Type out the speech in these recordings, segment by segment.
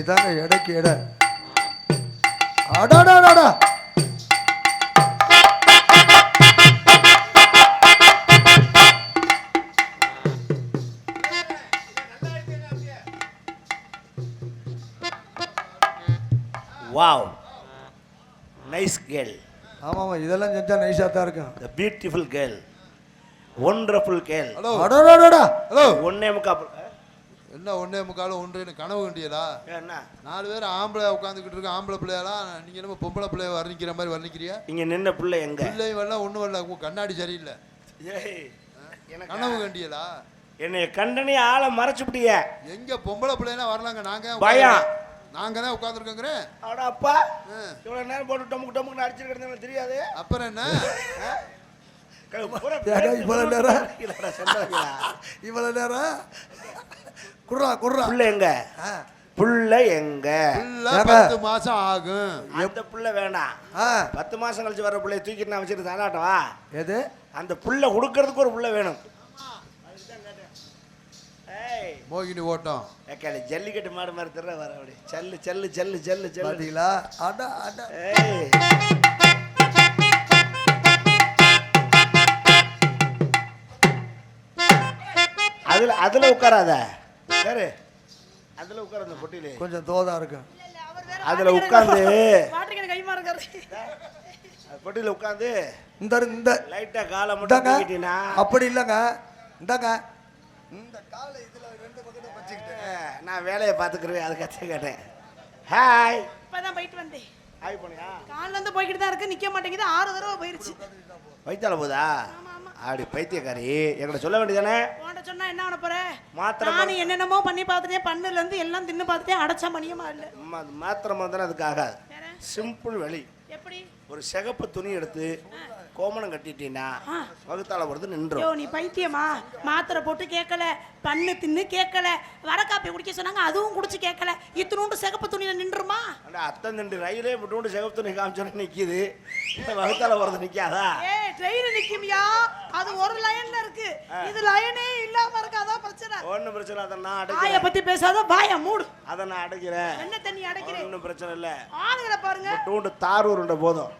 இதாங்க எடைக்கு எடை. அடாடாடாடா வாவ் நைஸ் கேர்ள். ஆமாம் இதெல்லாம் செஞ்சா நைஸாக தான் இருக்கும். The beautiful girl, wonderful girl. Hello அடாடாடாடா ஹலோ ஒன்னே முக்கா என்ன ஒன்றே முக்காலும் ஒன்று கனவு வேண்டியதா? என்ன 4 பேர் ஆம்பளை உட்காந்துக்கிட்டு இருக்கு. ஆம்பளை பிள்ளையெல்லாம் நீங்கள் என்ன பொம்பளை பிள்ளைய வர்ணிக்கிற மாதிரி வர்ணிக்கிறியா? இங்க நின்ன பிள்ளை எங்க? பிள்ளை வரலாம் ஒன்றும் வரல. கண்ணாடி சரியில்லை. ஏய் எனக்கு கனவு வேண்டியதா? என்னை கண்டனே ஆளை மறைச்சுப்பிட்டிய. எங்க பொம்பளை பிள்ளைனா வரலாங்க. நாங்கள் பயம். நாங்கள் தான் உட்காந்துருக்கோங்கிறேன். அட அப்பா இவ்வளோ நேரம் போட்டு டமுக்கு டமுக்கு அடிச்சிருக்கிறது எனக்கு தெரியாது. அப்புறம் என்ன இவ்வளோ நேரம் குர்ரா குர்ரா புள்ள எங்க? புள்ள எங்க? 10 மாசம் ஆகும். அந்த புள்ள வேண்டாம். 10 மாசம் கழிச்சு வர பிள்ளைய தூக்கிட்டு நான் வச்சுட்டு தானாட்டவா? எது அந்த புள்ள கொடுக்கறதுக்கு ஒரு புள்ள வேணும். மோகினி ஓட்டம் ஜல்லிக்கட்டு மாடு மாதிரி தெரியல வர அப்படி சல்லு சல்லு சல்லு சல்லு சல்லுங்களா? அடா அடா அதுல அதுல உட்காராத சரி. அதுல உட்கார அந்த பொட்டியில கொஞ்சம் தோதா இருக்கும். அதுல உட்கார்ந்து பொட்டியில உட்கார்ந்து இந்த லைட்டா காலை மட்டும் தூக்கிட்டீனா அப்படி இல்லைங்க. இந்தாங்க இந்த காலை இதுல 2 பக்கத்துல வச்சுக்கிட்டேன். நான் வேலையை பார்த்துக்கிறேன். அதுக்காக கேட்டேன். ஹாய் இப்பதான் போயிட்டு வந்தேன். ஹாய் போனியா? காலைல இருந்து போய்கிட்டு தான் இருக்கு. நிக்க மாட்டேங்குது. 6 தடவை போயிருச்சு. வைத்தால போதா? ஆடி பைத்தியக்காரி என்கிட்ட சொல்ல வேண்டியதானே? உன்கிட்ட சொன்னா என்ன பண்ண போற? மாத்திரை நான் என்னென்னமோ பண்ணி பார்த்துட்டேன். பண்ணுல இருந்து எல்லாம் தின்னு பார்த்துட்டேன். அடைச்சா மணியமா இல்ல. மாத்திரை மருந்தானே அதுக்காக. சிம்பிள் வழி. எப்படி? ஒரு சிகப்பு துணி எடுத்து கோமணம் கட்டிட்டீன்னா வகுத்தால வருது நின்றோம். யோ நீ பைத்தியமா? மாத்திரை போட்டு கேட்கல, பண்ணு தின்னு கேட்கல, வர காப்பி குடிக்க சொன்னாங்க அதுவும் குடிச்சு கேட்கல. இத்தனோண்டு சிகப்பு துணியில நின்றுமா? அத்தன் நின்று ரயிலே விட்டு சிகப்பு துணி காமிச்சோன்னு நிக்குது. வகுத்தால வருது நிக்காதா? ஏய் ட்ரெயின் நிக்குமியா? அது ஒரு லைன்ல இருக்கு. இது லைனே இல்லாம இருக்கு. அதான் பிரச்சனை. ஒண்ணும் பிரச்சனை. அத நான் அடைக்கிறேன். வாயை பத்தி பேசாத. வாயை மூடு. அத நான் அடைக்கிறேன். என்ன தண்ணி அடைக்கிறேன்? ஒண்ணும் பிரச்சனை இல்ல. ஆளுகளை பாருங்க. டூண்டு தார் உருண்ட போதும்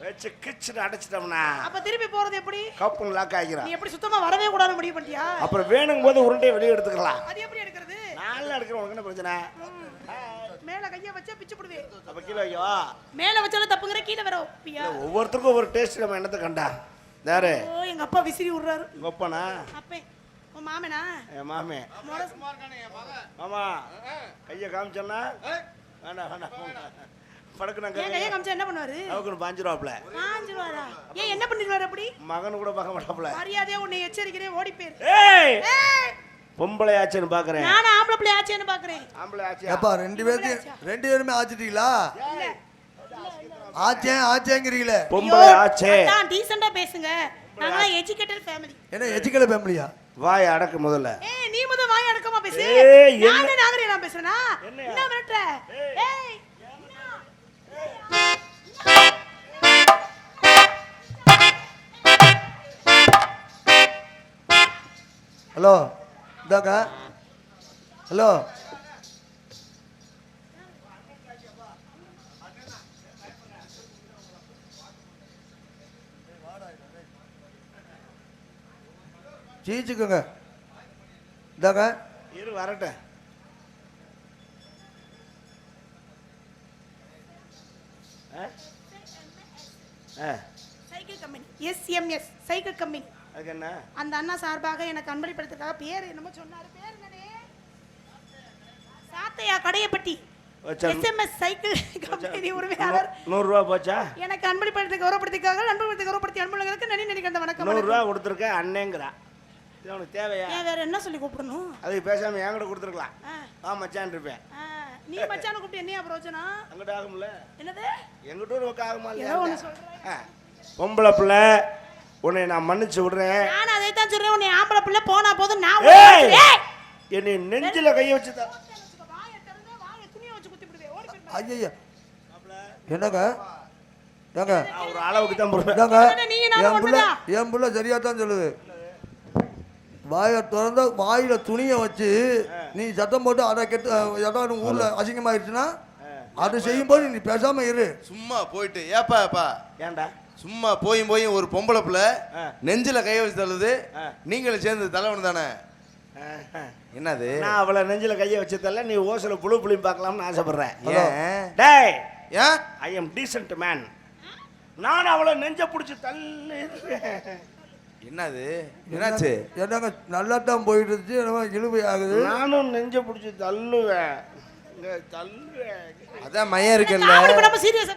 வெச்சு கிச்சிட்டு அடைச்சிட்டோம்னா அப்ப திருப்பி போறது எப்படி? கப்பு லாக் ஆகிரும். நீ எப்படி சுத்தமா வரவே கூடாது முடிவு பண்ணிட்டியா? அப்புறம் வேணுங்க போது உருண்டையை வெளியே எடுத்துக்கலாம். அது எப்படி எடுக்கிறது? நான்ல எடுக்கிறேன். உனக்கு என்ன பிரச்சனை? மேல கைய வச்சா பிச்சு புடுவே. அப்ப கீழ வைக்கவா? மேல வச்சாலும் தப்புங்கற கீழ வர பியா. ஒவ்வொருத்தருக்கும் ஒவ்வொரு டேஸ்ட் நம்ம என்னத்த கண்டா. யாரு? ஓ எங்க அப்பா விசிறி உர்றாரு. உங்க அப்பனா? அப்பே. உன் மாமனா? என் மாமே. மாமா கைய காமிச்சனா? வேண்டாம் வேண்டாம். படக்குனாங்க. ஏன் கைய காமிச்சா என்ன பண்ணுவாரு? அவக்கு 5 ரூபாய்ல. 5 ரூபாயா? ஏன் என்ன பண்ணிடுவாரு அப்படி? மகன் கூட பார்க்க மாட்டாப்ல. மரியாதையா உன்னை எச்சரிக்கிறேன் ஓடி போயிரு. ஏய் பொம்பளை ஆச்சேன்னு பாக்குறேன். நான் ஆம்பளை பிள்ளை ஆச்சேன்னு பாக்குறேன். ஆம்பளை ஆச்சே. அப்பா 2 பேருமே ஆச்சிட்டீங்களா? இல்ல. ஆச்சேங்கிறீங்களே. பொம்பளை ஆச்சே. அதான் டீசன்ட்டா பேசுங்க. நாங்க எஜுகேட்டட் ஃபேமிலி. என்ன எஜுகேட்டட் ஃபேமிலியா? வாய் அடக்கு முதல்ல. ஏய் நீ முத வாய் அடக்கமா பேசு. நான் நாகரே நான் பேசுறேனா? என்ன மிரட்டற? ஏய் ஹலோ இந்தாங்க. ஹலோ சீச்சுக்குங்க. இந்தாங்க இரு வரட்டும். Cycle company SMS cycle company. அதுக்கு என்ன? அந்த அண்ணா சார்பாக எனக்கு அன்பளிப்பதற்காக பேர் என்னமோ சொன்னாரு. பேர் என்னனே? சாத்தையா கடையப்பட்டி எஸ்எம்எஸ் சைக்கிள் கம்பெனி உரிமையாளர். 100 ரூபாய் போச்சா? எனக்கு அன்பளிப்பதற்கு கௌரவப்படுத்திக்காக அன்பளிப்பதற்கு கௌரவப்படுத்தி அன்புள்ளங்களுக்கு நன்றி நினைக்கிற வணக்கம். 100 ரூபாய் கொடுத்துருக்க அண்ணேங்கறா. இது உனக்கு தேவையா? ஏன் வேற என்ன சொல்லி கூப்பிடணும்? அதுக்கு பேசாம என்கிட்ட கொடுத்துருக்கலாம். மச்சான் இருப்பேன். நீ மச்சான கூப்பிட்டு என்ன பிரயோஜனம்? அங்கிட்ட ஆகும்ல. என்னது? எங்கிட்ட ஒரு ஆகுமா இல்லையா? ஏதோ ஒன்னு சொல்றேன். பொம்பளை பிள்ளை உன்னை நான் மன்னிச்சு விடுறேன். நான் அதை தான் சொல்றேன். உன்னை ஆம்பளை பிள்ளை போனா போதும். நான் என்னை நெஞ்சில கைய வச்சு தர. ஐயா என்னங்க? ஏங்க ஒரு அளவுக்கு தான் போறேன். ஏங்க என் புள்ள சரியா தான் சொல்லுது. வாயை திறந்தா வாயில துணியை வச்சு நீ சத்தம் போட்டு அதை கெட்டு ஏதாவது ஊர்ல அசிங்கமாயிருச்சுன்னா அது செய்யும்போது நீ பேசாம இரு. சும்மா போயிட்டு ஏப்பா ஏன்டா சும்மா போய் ஒரு பொம்பளை பிள்ளை நெஞ்சில கை வச்சு தள்ளுது, நீங்களும் சேர்ந்து தலைவன் தானே? என்னது? நான் அவளை நெஞ்சில கையை வச்சதால நீ ஓசல புளியும் பார்க்கலாம்னு ஆசைப்படுறேன். ஏன் டேய் ஏன் ஐ எம் டீசன்ட் மேன். நான் அவளை நெஞ்ச பிடிச்சி தள்ளு. என்னது? என்னாச்சு? என்னங்க நல்லா தான் போயிட்டு இருந்துச்சு, என்னமோ இழுவை ஆகுது. நானும் நெஞ்ச பிடிச்சி தள்ளுவேன். தள்ளுவேன். அதான் மையம் இருக்குல்ல, காமெடி பண்ணாம சீரியஸா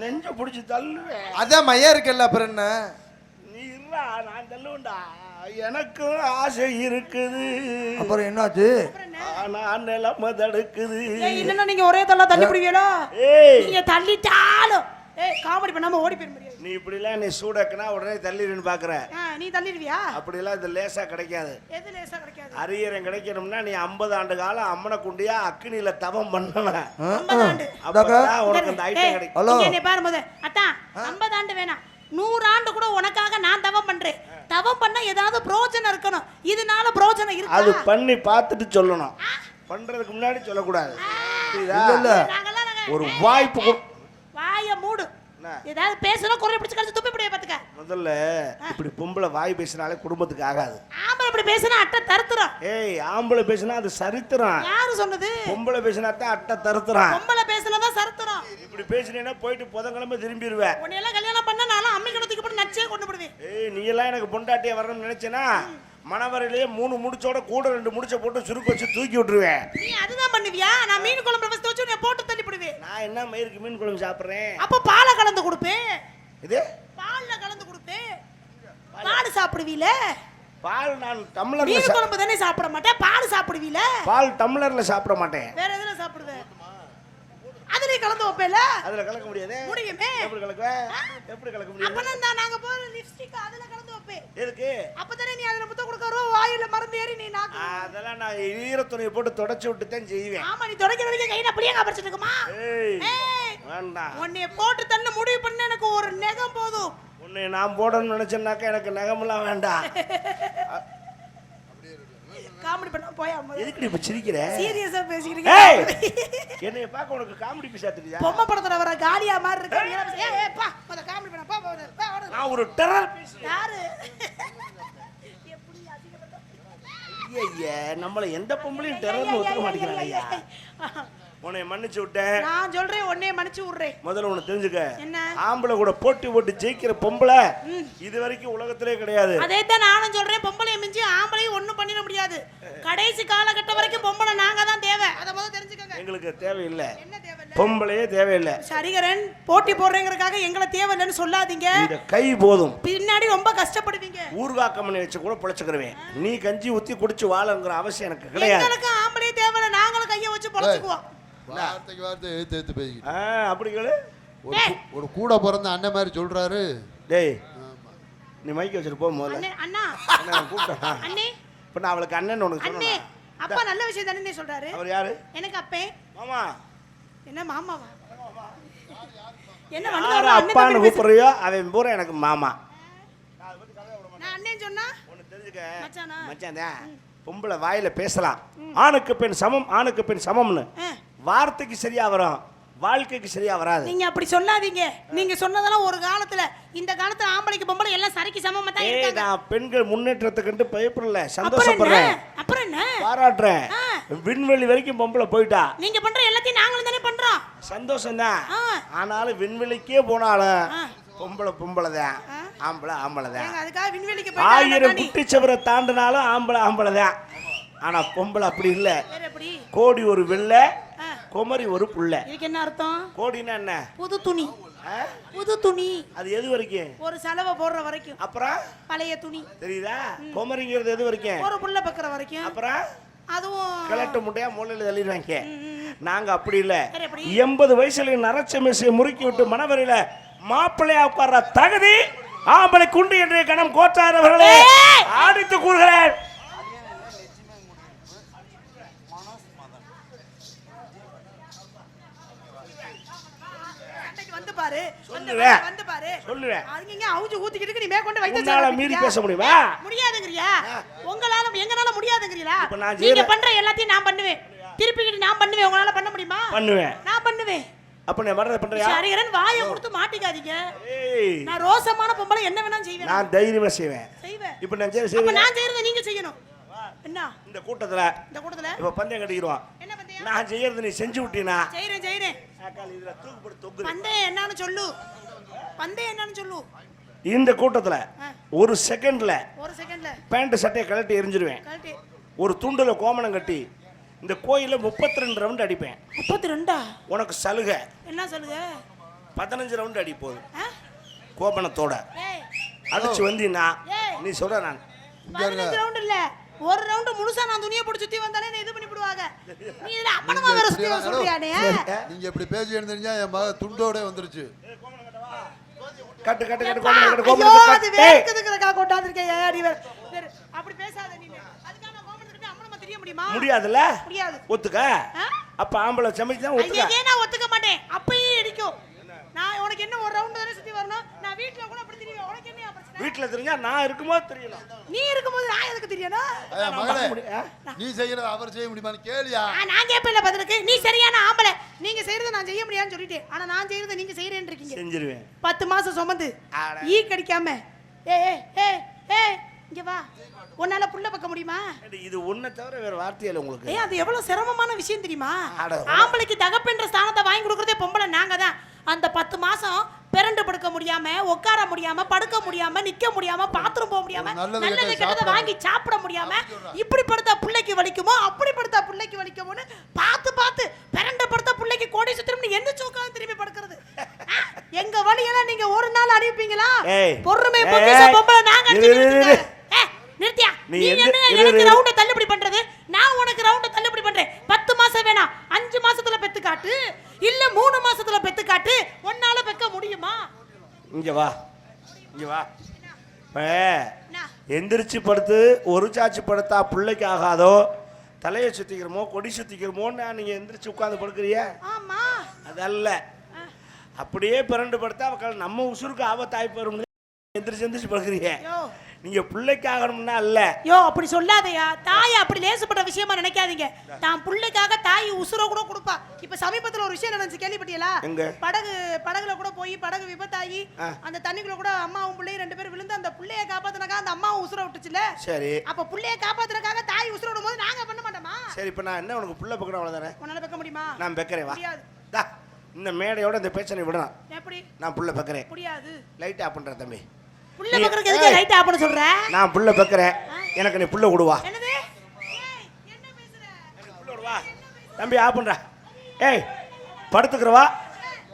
நெஞ்ச பிடிச்சி தள்ளுவேன். அதான் மையம் இருக்குல்ல, அப்புறம் என்ன? நீ இருடா, நான் தள்ளுவேன்டா. எனக்கும் ஆசை இருக்குது, அப்புறம் என்னாச்சு? ஆனா நிலைமை தடுக்குது. இல்லன்னா நீங்க ஒரே தள்ளா தள்ளி பிடிவீங்களோ? ஏய் நீங்க தள்ளிட்டாலும் காமெடி பண்ணாம ஓடி போயிட முடியாது. நீ இப்படிலாம் நீ சூடாக்குனா உடனே தள்ளிடுன்னு பாக்குற. நீ தள்ளிடுவியா? அப்படிலாம் இது லேசா கிடைக்காது. எது லேசா கிடைக்காது? அரியரம் கிடைக்கணும்னா நீ 50 ஆண்டு காலம் அம்மனை குண்டியா அக்கினியில தவம் பண்ணவன். 50 ஆண்டு அப்பதான் உனக்கு அந்த ஐட்டம் கிடைக்கும். ஹலோ, என்னை பாரும்போது அத்தா 50 ஆண்டு வேணாம், 100 ஆண்டு கூட உனக்காக நான் தவம் பண்றேன். தவம் பண்ண ஏதாவது பிரோஜனம் இருக்கணும். இதனால பிரோஜனம் இருக்கா? அது பண்ணி பார்த்துட்டு சொல்லணும், பண்றதுக்கு முன்னாடி சொல்லக்கூடாது. இல்ல இல்ல, ஒரு வாய்ப்பு வாய மூடு. ஏதாவது பேசணும் குரல் பிடிச்சு கழிச்சு துப்பி பிடிய பாத்துக்க. முதல்ல இப்படி பொம்பளை வாய் பேசினாலே குடும்பத்துக்கு ஆகாது. ஆம்பளை இப்படி பேசினா அட்டை தருத்துறோம். ஏய் ஆம்பளை பேசினா அது சரித்திரம். யாரு சொன்னது? பொம்பளை பேசினா தான் அட்டை தருத்துறான். பொம்பளை பேசினதான் சரித்திரம். இப்படி பேசினேன்னா போயிட்டு புதன்கிழமை திரும்பிடுவேன். உன்னை எல்லாம் கல்யாணம் பண்ணா நானும் அம்மி கணத்துக்கு போட்டு நச்சே கொண்டு போடுவேன். ஏய் நீ எல்லாம் எனக்கு பொண்டாட்டியா வரணும்னு நினைச்சேனா மணவரையிலேயே 3 முடிச்சோட கூட 2 முடிச்ச போட்டு சுருக்கு வச்சு தூக்கி விட்டுருவேன். நீ அதுதான் பண்ணுவியா? நான் மீன் குழம்பு வச்சு வச்சு உன்னை போட்டு தள்ளி போடுவேன். நான் என்ன மயிருக்கு மீன் குழம்பு சாப்பிட்றேன்? அப்ப பாலை கலந்து கொடுப்பேன். இது பால்ல கலந்து கொடுப்பேன். பால் சாப்பிடுவீல? பால் நான் டம்ளர்ல மீன் குழம்பு தானே சாப்பிட மாட்டேன், பால் சாப்பிடுவீல? பால் டம்ளர்ல சாப்பிட மாட்டேன். வேற எதுல சாப்பிடுவேன்? அதுல கலந்து வைப்பேல? அதுல கலக்க முடியாது. முடியுமே. எப்படி கலக்குவேன்? எப்படி கலக்க முடியும்? அப்பனா நாங்க போற லிப்ஸ்டிக் அதுல கலந்து வைப்பேன். எதுக்கு? அப்பதானே நீ அதுல முத்த கொடுக்கறோ வாயில மருந்து ஏறி நீ நாக்கு. அதெல்லாம் நான் ஈர துணியை போட்டு தொடச்சு விட்டு தான் செய்வேன். ஆமா, நீ தொடக்கிற வரைக்கும் கையில அப்படியே காபரிச்சிட்டு இருக்குமா? ஏய் ஏய் வேண்டாம். உன்னை போட்டு தள்ள முடிவு பண்ண எனக்கு ஒரு நெகம் போதும். உன்னை நான் போடணும்னு நினைச்சேன்னாக்கா எனக்கு நகமெல்லாம் வேண்டாம். காமெடி பண்ண போயா? எதுக்கு இப்ப சிரிக்கிற? சீரியஸா பேசிக்கிறீங்க. ஏய் என்னைய பார்க்க உனக்கு காமெடி பீஸா தெரியுதா? பொம்மை படத்துல வர காலியா மாதிரி இருக்கு. ஏய் பா அத காமெடி பண்ண பா பா. நான் ஒரு டெரர் பீஸ். யாரு? ஐயா நம்மள எந்த பொம்பளையும் டெரர்னு ஒத்துக்க மாட்டேங்கிறாங்க ஐயா. உன்னை மன்னிச்சு விட்டேன். நான் சொல்றேன் உன்னைய மன்னிச்சு விடுறேன். முதல்ல உன்னை தெரிஞ்சுக்க, என்ன? ஆம்பளை கூட போட்டி போட்டு ஜெயிக்கிற பொம்பளை இது வரைக்கும் உலகத்திலே கிடையாது. அதே தான் நானும் சொல்றேன். பொம்பளைய மிஞ்சி ஆம்பளையும் ஒண்ணும் பண்ணிட முடியாது. கடைசி காலகட்டம் வரைக்கும் பொம்பளை நாங்க தான் தேவை. அத முதல்ல தெரிஞ்சுக்கங்க. எங்களுக்கு தேவையில்லை, என்ன தேவையில்லை? பொம்பளையே தேவையில்லை. சரிகரன் போட்டி போடுறேங்கறதுக்காக எங்களை தேவையில்லைன்னு சொல்லாதீங்க. இந்த கை போதும், பின்னாடி ரொம்ப கஷ்டப்படுவீங்க. ஊர்காக்கம்மனை வச்சு கூட பிழைச்சுக்கிறவேன். நீ கஞ்சி ஊத்தி குடிச்சு வாழங்கிற அவசியம் எனக்கு கிடையாது. எங்களுக்கு ஆம்பளையே தேவையில்லை, நாங்களும் கையை வச்சு பொழைச்சுக்குவோம். வார்த்தைக்கு வார்த்தை எடுத்து பேசிக்கிட்டு அப்படி கேளு. ஒரு கூட பிறந்த அண்ணன் மாதிரி சொல்றாரு. டேய் நீ மைக்க வச்சுட்டு போ முதல்ல. அண்ணே அண்ணா கூப்பிட்டேன். அண்ணே இப்ப நான் அவளுக்கு அண்ணன் உனக்கு அண்ணே சொன்னேன். அப்பா நல்ல விஷயம் தானே சொல்றாரு. அவர் யாரு? எனக்கு அப்பே. மாமா. என்ன மாமாவா? என்ன யார வந்தவங்க அப்பான்னு கூப்பிடுறியோ அவன் பூரா எனக்கு மாமா. நான் அண்ணேன்னு சொன்னா ஒன்னு தெரிஞ்சுக்க மச்சானா? மச்சான் தான். பொம்பளை வாயில பேசலாம், ஆணுக்கு பெண் சமம், ஆணுக்கு பெண் சமம்னு. வார்த்தைக்கு சரியா வரும், வாழ்க்கைக்கு சரியா வராது. நீங்க அப்படி சொல்லாதீங்க. நீங்க சொன்னதெல்லாம் ஒரு காலத்துல, இந்த காலத்துல ஆம்பளைக்கு பொம்பளை எல்லாம் சரிக்கு சமமா தான் இருக்காங்க. நான் பெண்கள் முன்னேற்றத்துக்கு கண்டு பயப்படல, சந்தோஷப்படுறேன், அப்புறம் என்ன பாராட்டுறேன். விண்வெளி வரைக்கும் பொம்பளை போயிட்டா. நீங்க பண்ற எல்லாத்தையும் நாங்களும் தானே பண்றோம். சந்தோஷம் தான். ஆனாலும் விண்வெளிக்கே போனாலும் பொம்பளை பொம்பளை தான், ஆம்பளை ஆம்பளை தான். அதுக்காக விண்வெளிக்கு 1000 குட்டிச்சவரை தாண்டினாலும் ஆம்பளை ஆம்பளை தான். ஆனா பொம்பளை அப்படி இல்ல. கோடி ஒரு வெள்ளை, குமரி ஒரு புள்ள. இதுக்கு என்ன அர்த்தம்? கோடினா என்ன? புது துணி. புது துணி அது எது வரைக்கும்? ஒரு சலவை போடுற வரைக்கும். அப்புறம் பழைய துணி. தெரியுதா? குமரிங்கிறது எது வரைக்கும்? ஒரு புள்ள பக்கற வரைக்கும். அப்புறம் அதுவும் கலட்டு முட்டையா மூலையில தள்ளிடுவாங்க. நாங்க அப்படி இல்ல. 80 வயசுல நரச்ச மெசை முறுக்கி விட்டு மணவரையில மாப்பிள்ளையா உட்கார்ற தகுதி ஆம்பளை குண்டு என்ற கணம் கோட்டார் அவர்களே ஆடித்து கூறுகிறார். வந்து பாரு, சொல்லுவேன். வந்து பாரு சொல்லுவேன். அங்க அவுஞ்சு ஊத்திக்கிட்டு நீ மேற்கொண்டு வைத்த உன்னால மீறி பேச முடியுமா? முடியாதுங்கறியா? உங்களால எங்கனால முடியாதுங்கறீங்களா? இப்ப நான் நீங்க பண்ற எல்லாத்தையும் நான் பண்ணுவேன். திருப்பிக்கிட்டு நான் பண்ணுவேன். உங்களால பண்ண முடியுமா? பண்ணுவேன். நான் பண்ணுவேன். அப்ப நீ மறந்து பண்றியா? சரிகரன் வாயை கொடுத்து மாட்டிக்காதீங்க. ஏய், நான் ரோசமான பொம்பளை என்ன வேணா செய்வேன். நான் தைரியமா செய்வேன். இப்ப நான் அப்ப செய்வேன். நான் செய்யறதை நீங்க செய்யணும். என்ன இந்த கூட்டத்துல இப்ப பந்தயம் கட்டிக்கிறோம். என்ன பந்தயம்? நான் செய்யறது நீ செஞ்சு விட்டீனா? செய்றேன். இதுல தூக்கு போட்டு தொங்கு. பந்தயம் என்னன்னு சொல்லு. பந்தயம் என்னன்னு சொல்லு. இந்த கூட்டத்துல ஒரு செகண்ட்ல பேண்ட் சட்டையை கழட்டி எரிஞ்சிருவேன். ஒரு துண்டுல கோமணம் கட்டி இந்த கோயில 32 ரவுண்ட் அடிப்பேன். 32? உனக்கு சலுகை. என்ன சலுகை? 15 ரவுண்ட் அடி போகுது கோபணத்தோட அடிச்சு வந்தீங்கன்னா நீ சொல்ற. நான் 15 ரவுண்ட் இல்ல, ஒரு ரவுண்ட் முழுசா நான் துணியை போட்டு சுத்தி வந்தாலே என்ன இது பண்ணி விடுவாங்க. நீ இதுல அப்பனமா வேற சுத்தி சொல்றியானே? நீங்க இப்படி பேசி தெரிஞ்சா என் மக துண்டோட வந்துருச்சு. கட்டு கட்டு கட்டு கோமணத்தை கோமணத்தை ஐயோ அது வேர்க்குதுங்கறக்கா கொண்டாந்திருக்கே. ஏடி வேற அப்படி பேசாத நீ. அதுக்காக நான் கோமணத்தை கட்டி அம்மனமா தெரிய முடியுமா? முடியாதுல? முடியாது. ஒத்துக்க. அப்ப ஆம்பளை சமைச்சு தான் ஒத்துக்க. ஐயே நான் ஒத்துக்க மாட்டேன். அப்பயே இடிக்கும். நான் உனக்கு என்ன ஒரு ரவுண்ட் தானே சுத்தி வரணும். நான் வீட்ல கூட அப்படி தெரியும். உனக்கு என்ன பிரச்சனை? வீட்ல தெரிஞ்சா நான் இருக்கும்போது தெரியல. நீ இருக்கும்போது நான் எதுக்கு தெரியணும்? மகளே நீ செய்யறது அவர் செய்ய முடியுமான்னு கேளியா? நான் கேப்பல பதிலுக்கு. நீ சரியான ஆம்பளை. நீங்க செய்யறத நான் செய்ய முடியாதுன்னு சொல்லிட்டேன். ஆனா நான் செய்யறத நீங்க செய்றேன்னு இருக்கீங்க. செஞ்சிருவேன். 10 மாசம் சுமந்து ஈ கடிக்காம இங்க வா. உன்னால புள்ள பக்க முடியுமா? இது ஒண்ணு தவிர வேற வார்த்தை இல்ல உங்களுக்கு. அது எவ்வளவு சிரமமான விஷயம் தெரியுமா? ஆம்பளைக்கு தகப்பன்ற ஸ்தானத்தை வாங்கி கொடுக்கறதே பொம்பளை நாங்க தான். அந்த 10 மாசம் பிறண்டு படுக்க முடியாம, உட்கார முடியாம, படுக்க முடியாம, நிக்க முடியாம, பாத்ரூம் போக முடியாம, நல்லது கெட்டதை வாங்கி சாப்பிட முடியாம, இப்படி படுத்தா பிள்ளைக்கு வலிக்குமோ அப்படி படுத்தா பிள்ளைக்கு வலிக்குமோன்னு பார்த்து பார்த்து பிறண்டு படுத்தா பிள்ளைக்கு கோடி சுத்திரம்னு எந்த சோக்காக திரும்பி படுக்கிறது? எங்க வலியெல்லாம் நீங்க ஒரு நாள் அனுப்பிப்பீங்களா? பொறுமை பொக்கிஷ பொம்பளை நாங்க நிறுத்தியா? நீ என்ன எனக்கு ரவுண்ட தள்ளுபடி பண்றது? நான் உனக்கு ரவுண்ட தள்ளுபடி பண்றேன். 10 மாசம் வேணாம், 5 மாசத்துல பெத்து காட்டு, இல்ல 3 மாசத்துல பெத்து காட்டு. உன்னால பெக்க முடியுமா? இங்க வா, இங்க வா. எந்திரிச்சு படுத்து ஒரு சாச்சி படுத்தா பிள்ளைக்கு ஆகாதோ, தலையை சுத்திக்கிறோமோ கொடி சுத்திக்கிறோமோன்னு நீங்க எந்திரிச்சு உட்கார்ந்து படுக்கிறிய? ஆமா. அதல்ல, அப்படியே பிறண்டு படுத்தா நம்ம உசுருக்கு ஆபத்தாய் போயிரும். எந்திரிச்சு எந்திரிச்சு படுக்கிறிய. நீங்க பிள்ளைக்கு ஆகணும்னா இல்ல. யோ அப்படி சொல்லாதயா. தாய் அப்படி லேசுப்பட்ட விஷயமா நினைக்காதீங்க. தான் பிள்ளைக்காக தாய் உசுர கூட கொடுப்பா. இப்ப சமீபத்துல ஒரு விஷயம் நடந்துச்சு, கேள்விப்பட்டியலா? படகுல கூட போய் படகு விபத்தாகி அந்த தண்ணிக்குள்ள கூட அம்மாவும் பிள்ளையும் 2 பேரும் விழுந்து அந்த பிள்ளைய காப்பாத்துனக்காக அந்த அம்மாவும் உசுர விட்டுச்சுல. சரி. அப்ப பிள்ளைய காப்பாத்துறதுக்காக தாய் உசுர விடும்போது நாங்க பண்ண மாட்டோமா? சரி, இப்ப நான் என்ன உனக்கு புள்ள பக்கணும் அவ்வளவுதானே? உன்னால பெக்க முடியுமா? நான் பெக்கறேன். வா. முடியாது. இந்த மேடையோட இந்த பேச்சனை விடணும். எப்படி? நான் புள்ள பெக்கறேன். முடியாது. லைட் ஆஃப் பண்ற தம்பி. புள்ள பெக்கறதுக்கு எதுக்கு லைட் ஆஃப் பண்ண சொல்ற? நான் புள்ள பெக்கறேன். எனக்கு நீ புள்ள கொடுவா. என்னது? ஏய் என்ன பேசுற? எனக்கு புள்ள கொடுவா. தம்பி ஆஃப் பண்ற. ஏய் படுத்துக்கறவா,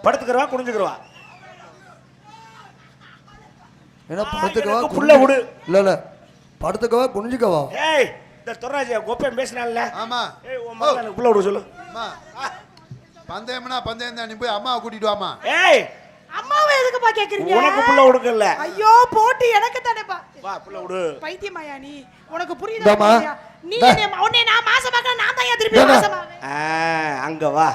படுத்துக்கறவா, குனிஞ்சுக்கறவா. என்ன படுத்துக்கவா புள்ள கொடு? இல்ல படுத்துக்கவா குனிஞ்சுக்கவா? ஏய் இந்த தொராஜியா கோப்பை பேசினான்ல. ஆமா. ஏய் உன் மகன் எனக்கு புள்ள கொடு சொல்லு. அம்மா பந்தயம்னா பந்தயம் தான். நீ போய் அம்மாவை கூட்டிட்டு வாமா. ஏய் அம்மாவை எதுக்குப்பா கேக்குறீங்க? உனக்கு புள்ள கொடுக்கல. ஐயோ போட்டி எனக்கு தானேப்பா. வா புள்ள கொடு. பைத்தியமாயா நீ? உனக்கு புரியுதா? நீ உன்னை நான் மாசமாக்க நான் தான் திருப்பி மாசமாவேன். அங்க வா.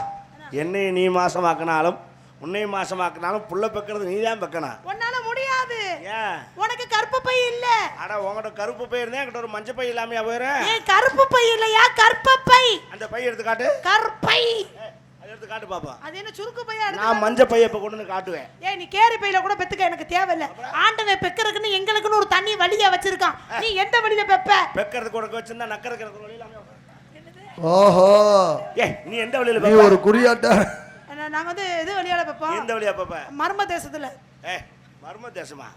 என்னை நீ மாசமாக்கினாலும் உன்னை மாசமாக்கினாலும் புள்ள பெக்கிறது நீ தான் பெக்கணும். உன்னால முடியாது. ஏன்? உனக்கு கருப்பு பை இல்ல. அட உன்கிட்ட கருப்பு பை இருந்தா என்கிட்ட ஒரு மஞ்சள் பை இல்லாமையா போயிரு? ஏய் கருப்பு பை இல்லையா? கற்பப்பை. அந்த பை எடுத்து காட்டு. கற்பை. அதை எடுத்து காட்டு பாப்பா. அது என்ன சுருக்கு பையா எடுத்து? நான் மஞ்சள் பையை இப்ப கொண்டு வந்து காட்டுவேன். ஏய் நீ கேரி பையில கூட பெத்துக்க எனக்கு தேவையில்ல. ஆண்டவன் பெக்கறதுக்குன்னு எங்களுக்குன்னு ஒரு தண்ணி வழியா வச்சிருக்கான். நீ எந்த வழியில பெப்ப? பெக்கறதுக்கு உனக்கு வச்சிருந்தா நக்கறதுக்கு வழி இல்லாம. ஓஹோ. ஏய் நீ எந்த வழியில நீ பெப்ப? ஒரு குறியாட்ட. நாங்க வந்து இது வழியால பெப்போம். எந்த வழியா பெப்ப? மர்ம தேசத்துல. ஏய் மர்ம தேசமா?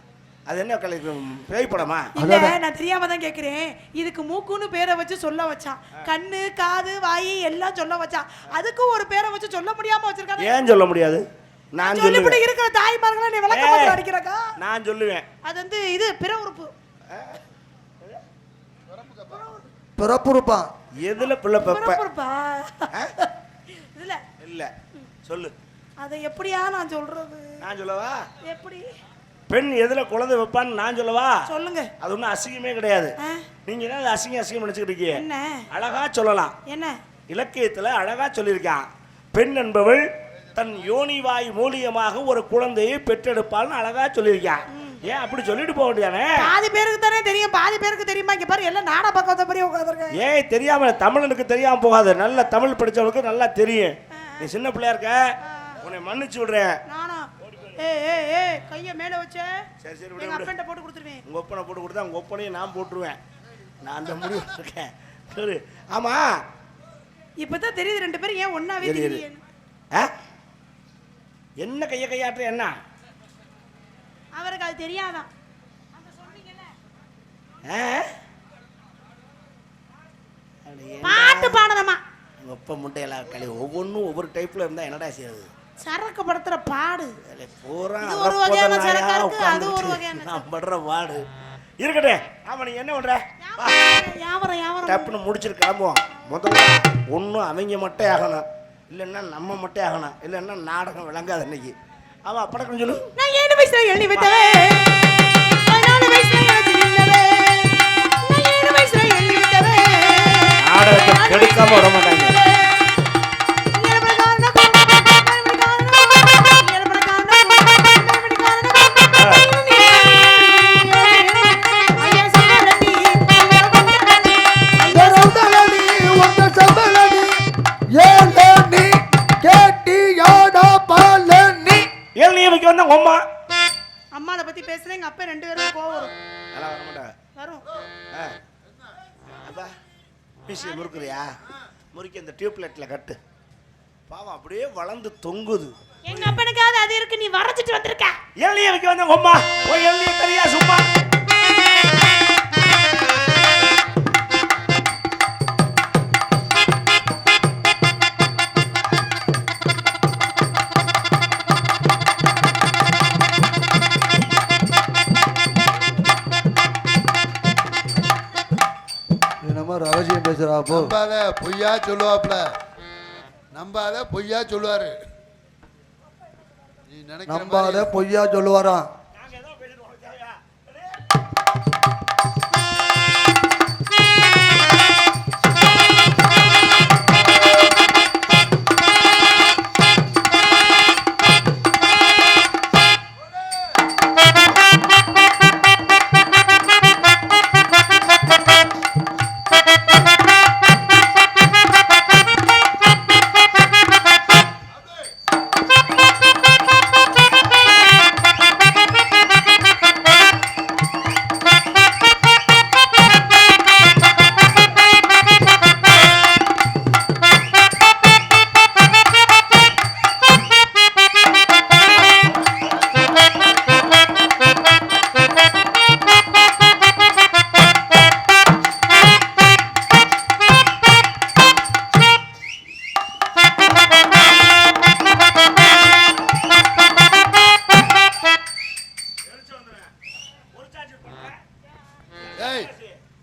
அது என்ன கலைக்கு பேய் படமா? இல்ல நான் தெரியாம தான் கேக்குறேன். இதுக்கு மூக்குன்னு பேரை வச்சு சொல்ல வச்சான். கண்ணு காது வாய் எல்லாம் சொல்ல வச்சான். அதுக்கு ஒரு பேரை வச்சு சொல்ல முடியாம வச்சிருக்காங்க. ஏன் சொல்ல முடியாது? நான் சொல்லுவேன். இப்படி இருக்கிற தாய்மார்களே நீ விளக்க மாட்டே அடிக்கறக்கா? நான் சொல்லுவேன். அது வந்து இது பிற உறுப்பு. பிறப்புறுப்பா. எதுல புள்ள பெப்ப? பிறப்புறுப்பா. இல்ல இல்ல சொல்லு. அத எப்படியா நான் சொல்றது? நான் சொல்லவா? எப்படி? பெண் எதுல குழந்தை வைப்பான்னு நான் சொல்லவா? சொல்லுங்க. அது ஒன்றும் அசிங்கமே கிடையாது. நீங்க என்ன அசிங்கம் நினைச்சுக்கிட்டு இருக்கீங்க? என்ன அழகா சொல்லலாம். என்ன? இலக்கியத்துல அழகா சொல்லியிருக்கான். பெண் என்பவள் தன் யோனிவாய் மூலியமாக ஒரு குழந்தையை பெற்றெடுப்பாள்னு அழகா சொல்லியிருக்கான். ஏன் அப்படி சொல்லிட்டு போக வேண்டியதானே? பாதி பேருக்கு தானே தெரியும், பாதி பேருக்கு தெரியுமா? இங்க பாரு எல்லாம் நாடா பக்கத்தை பெரிய உட்காந்துருக்கேன். ஏய் தெரியாம தமிழனுக்கு தெரியாம போகாது, நல்ல தமிழ் படிச்சவனுக்கு நல்லா தெரியும். நீ சின்ன பிள்ளையா இருக்க, உன்னை மன்னிச்சு விடுறேன். நானா ஏய் கைய மேல வச்ச. சரி சரி எங்க அப்பன்ட்ட போட்டு கொடுத்துருவேன். உங்க ஒப்பனை போட்டு கொடுத்தா உங்க ஒப்பனையும் நான் போட்டுருவேன். நான் அந்த முடிவு இருக்கேன். சரி ஆமா இப்பதான் தெரியுது ரெண்டு பேரும் ஏன் ஒன்னாவே தெரியுது. என்ன கையாற்ற என்ன அவருக்கு அது தெரியாதான். பாட்டு பாடணுமா? ஒப்ப முட்டையெல்லாம் களி ஒவ்வொன்றும் ஒவ்வொரு டைப்ல இருந்தா என்னடா செய்யுது? சரக்கு படுத்துற பாடு பூரா ஒரு வகையான சரக்கா இருக்கு, அது ஒரு வகையான நான் படுற பாடு இருக்கட்டே. ஆமா நீ என்ன பண்ற? வியாபாரம் டப்புன்னு முடிச்சிட்டு கிளம்புவோம். முதல்ல ஒன்றும் அவங்க மட்டும் ஆகணும், இல்லைன்னா நம்ம மட்டும் ஆகணும், இல்லைன்னா நாடகம் விளங்காது இன்னைக்கு. ஆமா படக்கம் சொல்லு. நான் 7 வயசுல எழுதி விட்டவே, 14 வயசுல எழுதி விட்டவே, நான் 7 வயசுல எழுதி விட்டவே. நாடகத்தை கெடுக்காம விட மாட்டாங்க. அம்மா அம்மாவை பத்தி பேசுறேன். எங்க அப்பா 2 பேரும் கோவம் வரும். அதெல்லாம் வர மாட்டாங்க. வரும். அப்பா பீசி முறுக்குறியா? முறுக்கி அந்த டியூப்லைட்ல கட்டு. பாவம் அப்படியே வளர்ந்து தொங்குது. எங்க அப்பனுக்காவது அது இருக்கு, நீ வரைச்சிட்டு வந்திருக்க. எள்ளிய வைக்க வந்த அம்மா போய் எள்ளிய தெரியா சும்மா. ரகசியம் பேசுறா போ. நம்பாத பொய்யா சொல்லுவாப்ல, நம்பாத பொய்யா சொல்லுவாரு. நீ நம்பாத பொய்யா சொல்லுவாராம்.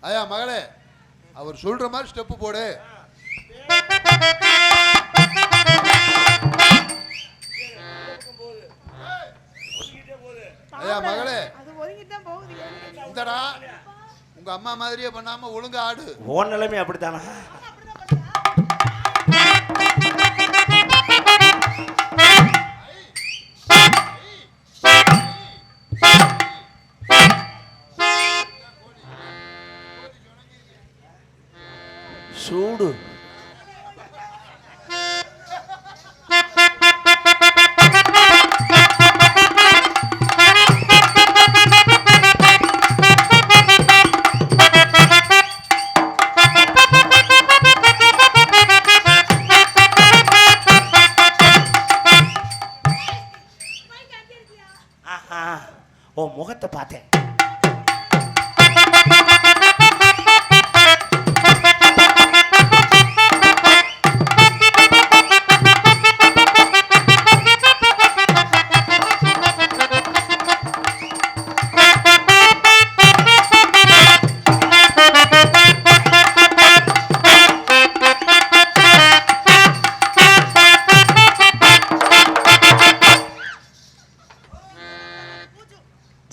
ஐயா மகளே, அவர் சொல்ற மாதிரி ஸ்டெப் போடு. ஐயா மகளே, இந்தடா உங்க அம்மா மாதிரியே பண்ணாம ஒழுங்கா ஆடு. ஓன் நிலைமை அப்படித்தானா? சூடு ஓ முகத்தை பார்த்தேன்.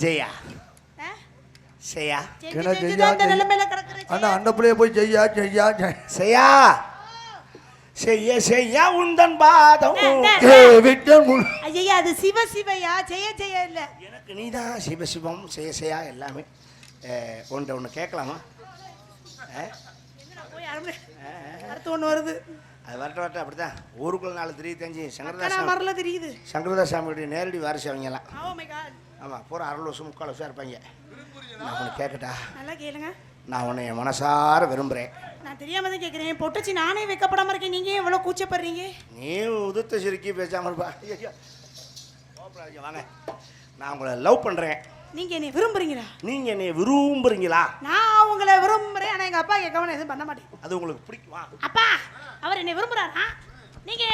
ஜெயா செய்யா அண்ணா அந்த பிள்ளைய போய் செய்யா செய்யா செய்யா செய்ய செய்ய உந்தன் பாதம். ஐயா அது சிவ சிவையா ஜெய ஜெய இல்ல. எனக்கு நீதான் சிவசிவம் செய்ய செய்யா எல்லாமே. ஒன்று கேட்கலாமா? அடுத்து ஒன்று வருது. அது வரட்ட அப்படிதான் ஊருக்குள்ள 4 தெரியுது தெரியுது. சங்கரதாஸ் சாமியுடைய நேரடி வாரிசு அவங்கலாம். Oh my God. ஆமாம், பூரா 6 வருஷம் 3/4 வருஷம் இருப்பாங்க. நான் உனக்கு கேட்கட்டா? நல்லா கேளுங்க. நான் உன்னை மனசார விரும்புகிறேன். நான் தெரியாம தான் கேட்குறேன். பொட்டுச்சு நானே வைக்கப்படாம இருக்கேன். நீங்க எவ்வளோ கூச்சப்படுறீங்க? நீ உதுத்த சிரிக்கி பேசாமல் இருப்பா. வாங்க, நான் உங்களை லவ் பண்ணுறேன். நீங்க என்னை விரும்புறீங்களா? நீங்க என்னை விரும்புறீங்களா? நான் உங்களை விரும்புறேன். ஆனா எங்க அப்பா கேட்காம எதுவும் பண்ண மாட்டேன். அது உங்களுக்கு பிடிக்குமா? அப்பா அவர் என்னை விரும்புறாரா? நீங்க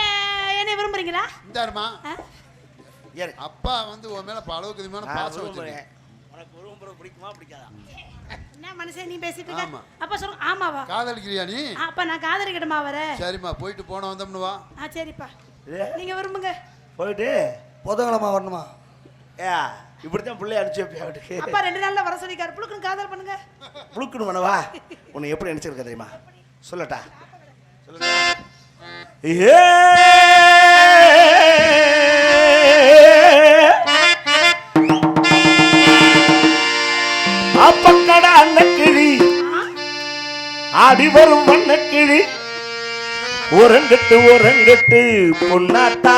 என்னை விரும்புறீங்களா? இந்தாருமா, ஏறு. அப்பா வந்து உன் மேல பல அளவுக்கு அதிகமான பாசம் வச்சிருக்கேன். உனக்கு விரும்புறது பிடிக்குமா பிடிக்காதா? என்ன மனுஷன் நீ பேசிட்டு இருக்க? ஆமா. அப்பா சொல்லுங்க. ஆமாவா? காதலிக்கிறியா நீ? அப்பா நான் காதலிக்கட்டுமா வர? சரிம்மா, போயிட்டு போன வந்தோம்னு வா. சரிப்பா, நீங்க விரும்புங்க. போயிட்டு புதன்கிழமை வரணுமா? இப்படித்தான் பிள்ளை அனுப்பிச்சு வைப்பியா வீட்டுக்கு? அப்பா 2 நாள்ல வர சொல்லிக்காரு. புளுக்குன்னு காதல் பண்ணுங்க. புளுக்குன்னு பண்ணவா? உன்னை எப்படி நினைச்சிருக்க தெரியுமா? சொல்லட்டா? அப்பக்கட அன்னக்கிளி ஆடி வரும் வண்ணக்கிளி ஒரங்கட்டு பொன்னாட்டா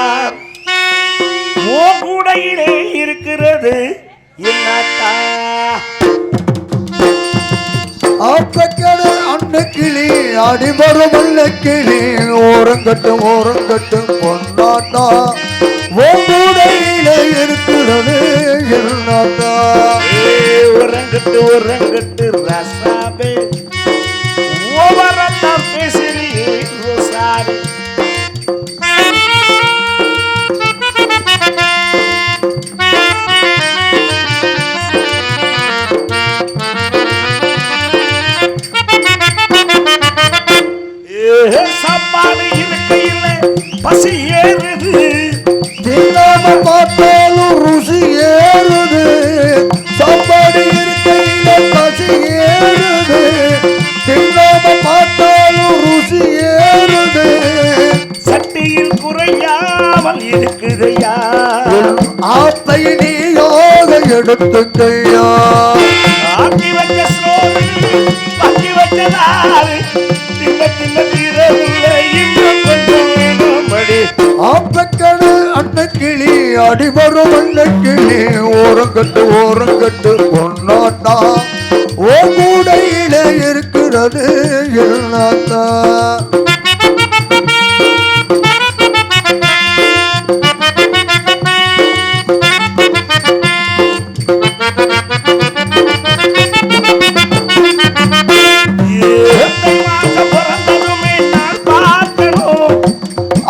ஓ கூடையிலே இருக்கிறது என்னாட்டா? ஆப்பக்கடை அன்னக்கிளி அடிவரும் வல்லக்கிளி ஓரங்கட்டு பொன்னாட்டா ஓடையில இருக்கிறது என்னாட்டா? ஒரங்கட்டு ரசாபே ஓவரத்தான் பேசுறியே ரோசாபே. சாப்பாடு இருக்கையில் பசி ஏறுது, தின்னாம பார்த்தாலும் ருசி ஏறுது. சாப்பாடு இருக்கையில பசி ஏறுது, தின்னாம பார்த்தாலும் ருசி ஏறுது. சட்டியில் குறையாமல் இருக்குதையா ஆப்பை நீயாக எடுத்துக்கையா. ஆட்டி வச்ச சோறு பத்தி வச்சதாறு தின்ன தீரவில்லை இன்னும் கொஞ்சம் வேணும்படி. ஆப்பக்கடை அன்னக்கிளி அடிவரும் வல்லக்கிளி ஓரங்கட்டு பொன்னாட்டா ஓ கூடையில இருக்கிறது என்னாட்டா?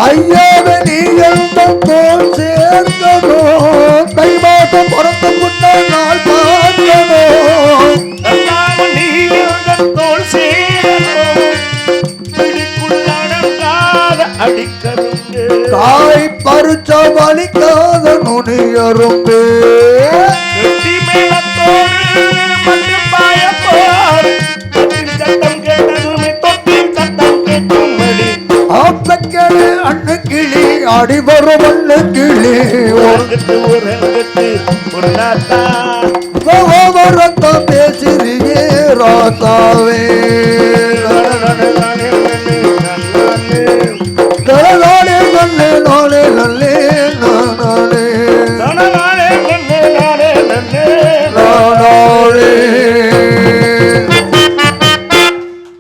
ஐயாவே நீ எந்த தோல் சேர்க்கணும், தை மாதம் பிறந்த முன்ன நாள் பார்க்கணும். தோல் சேரணும் அடிக்கருங்க காய் பறிச்ச வலிக்காத நுனி அரும்பு மேலத்தோடு மட்டும் பாய போர் சத்தம் கேட்டதுமே தொட்டில் சத்தம் கேட்கும்படி. ஆப்பக்கடை அன்னக்கிளி அடிவரும் வல்லக்கிளி ஒரங்கட்டு பொன்னாட்டா ஓவரத்தான் பேசுறியே ராசாவே. நானே நல்லே நானே நல்லே நானே நானே.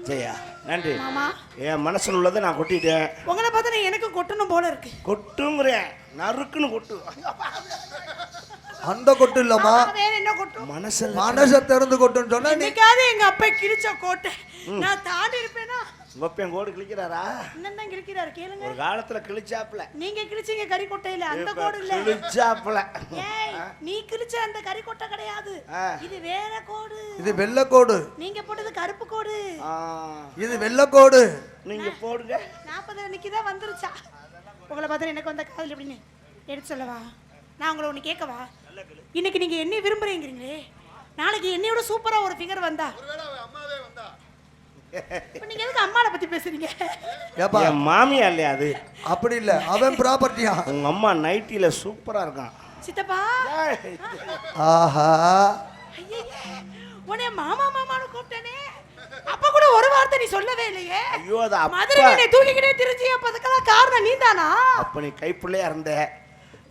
ஜெயா நன்றி. மாமா என் மனசுல உள்ளதை நான் கொட்டிட்டேன். உங்களை பார்த்தா எனக்கு கொட்டணும் போல இருக்கு. கொட்டுங்கிறேன், நறுக்குன்னு கொட்டு. அந்த கொட்டு இல்லம்மா, வேற என்ன கொட்டும்? மனசை திறந்து கொட்டுன்னு சொன்னா நீ இன்னைக்காவது எங்க அப்பா கிழிச்ச கோட்டை நான் தாண்டி இருப்பேனா? கொப்பையன் கோடு கிழிக்கிறாரா? இன்னும் கிழிக்கிறாரு கேளுங்க. ஒரு காலத்துல கிழிச்சாப்புல. நீங்க கிழிச்சீங்க கறி கொட்டையில, அந்த கோடு இல்ல. கிழிச்சாப்புல. ஏய் நீ கிழிச்ச அந்த கறி கொட்டை கிடையாது, இது வேற கோடு. இது வெள்ளக்கோடு, நீங்க போட்டது கருப்பு கோடு. இது வெள்ளக்கோடு. நீங்க போடுங்க. 40 அன்னைக்கு தான் வந்துருச்சா? உங்களை பார்த்தா எனக்கு வந்த காதல் எப்படின்னு எடுத்து சொல்லவா? நான் உங்களை ஒன்று கேட்கவா? இன்னைக்கு நீங்க என்ன விரும்புறீங்கிறீங்களே, நாளைக்கு என்னையோட சூப்பரா ஒரு ஃபிகர் வந்தா ஒருவேளை அவ அம்மாவே வந்தா இப்ப நீங்க எதுக்கு அம்மாவை பத்தி பேசுறீங்க? ஏப்பா என் மாமியா இல்லையா அது? அப்படி இல்ல அவன் ப்ராப்பர்ட்டியா? உங்க அம்மா நைட்டில சூப்பரா இருக்கான். சித்தப்பா ஆஹா உன்னை மாமா மாமான்னு கூப்பிட்டனே, அப்ப கூட ஒரு வார்த்தை நீ சொல்லவே இல்லையே. ஐயோ அது மதுரை அப்பா. தூக்கிக்கிட்டே திரிஞ்சி, அப்ப அதுக்கெல்லாம் காரணம் நீதானா? அப்ப நீ கைப்புள்ளையா இருந்த.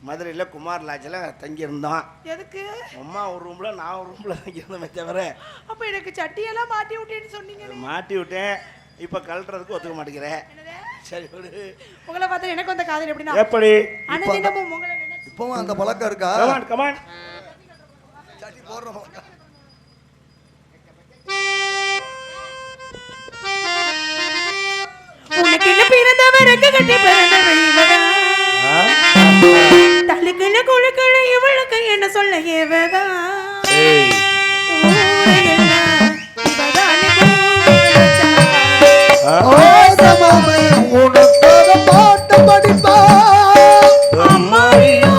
மதுரையில் குமார் லாட்ஜில் தங்கி இருந்தோம். எதுக்கு? அம்மா ஒரு ரூம்ல நான் ஒரு ரூம்ல தங்கி இருந்தோமே தவிர. அப்ப எனக்கு சட்டியெல்லாம் மாட்டி விட்டேன்னு சொன்னீங்க. மாட்டி விட்டேன். இப்ப கழட்டுறதுக்கு ஒத்துக்க மாட்டேங்கிறேன். சரி உங்களை பார்த்தா எனக்கு வந்த காதல் எப்படின்னா எப்படி அனுதினமும் உங்களை நினைச்சு. இப்பவும் அந்த பழக்கம் இருக்கா? Come on come on. சட்டி போடுற பழக்கம். உனக்கு என்ன பிறந்தவருக்கு கட்டி பிறந்தவன் தலுக்குள்ள குழுக்கள இவளுக்கு என்ன சொல்ல ஏவதா உனக்காக பாட்டு படிப்பா அம்மாடியோ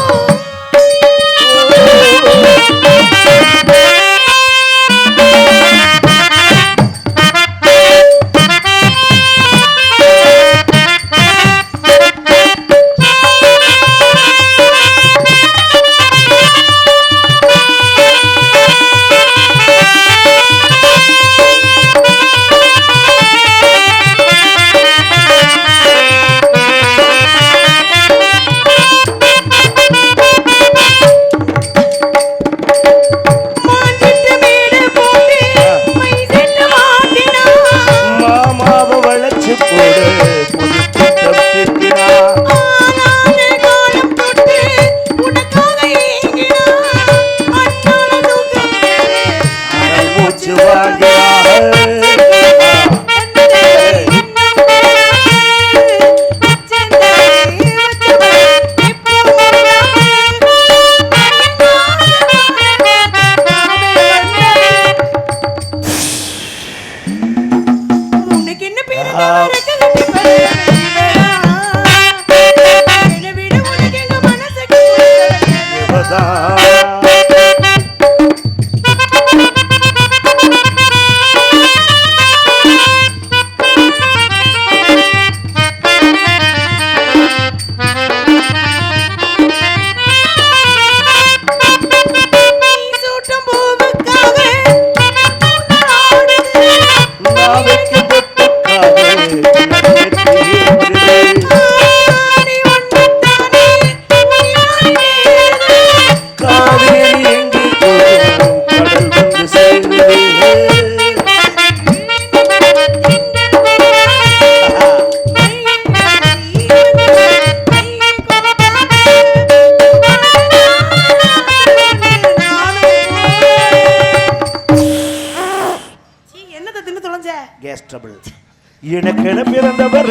எனக்கு பிறந்தவர்